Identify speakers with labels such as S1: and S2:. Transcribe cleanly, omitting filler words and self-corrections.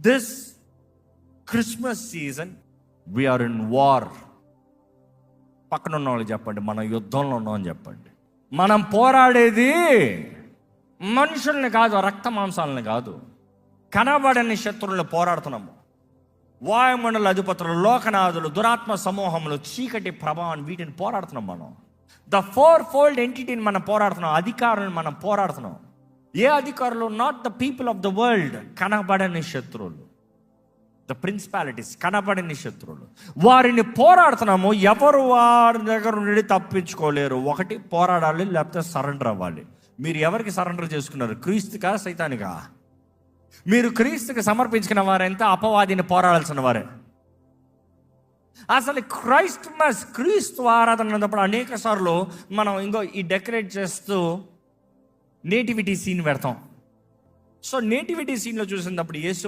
S1: This Christmas season we are in war. పక్కన ఉన్న వాళ్ళకి చెప్పండి, మనం యుద్ధంలో ఉన్నామని చెప్పండి. మనం పోరాడేది మనుషుల్ని కాదు, రక్త మాంసాలని కాదు, కనబడని శత్రువులను పోరాడుతున్నాము. వాయుమండల అధిపతులు, లోకనాథులు, దురాత్మ సమూహములు, చీకటి ప్రభావం, వీటిని పోరాడుతున్నాం మనం. ద 4-fold ఎంటిటీని మనం పోరాడుతున్నాం. అధికారులను మనం పోరాడుతున్నాం. ఏ అధికారులు? Not the people of the world, కనబడని శత్రువులు. ద ప్రిన్సిపాలిటీస్, కనబడని శత్రువులు, వారిని పోరాడుతున్నాము. ఎవరు వారి దగ్గర నుండి తప్పించుకోలేరు. ఒకటి పోరాడాలి, లేకపోతే సరెండర్ అవ్వాలి. మీరు ఎవరికి సరెండర్ చేసుకున్నారు? క్రీస్తుకా, సైతానికా? మీరు క్రీస్తుకి సమర్పించిన వారెంత అపవాదిని పోరాడాల్సిన వారే. అసలు క్రీస్తు ఆరాధన అన్నప్పుడు అనేక సార్లు మనం ఈ డెకరేట్ చేస్తూ నేటివిటీ సీన్ పెడతాం. సో నేటివిటీ సీన్లో చూసినప్పుడు యేసు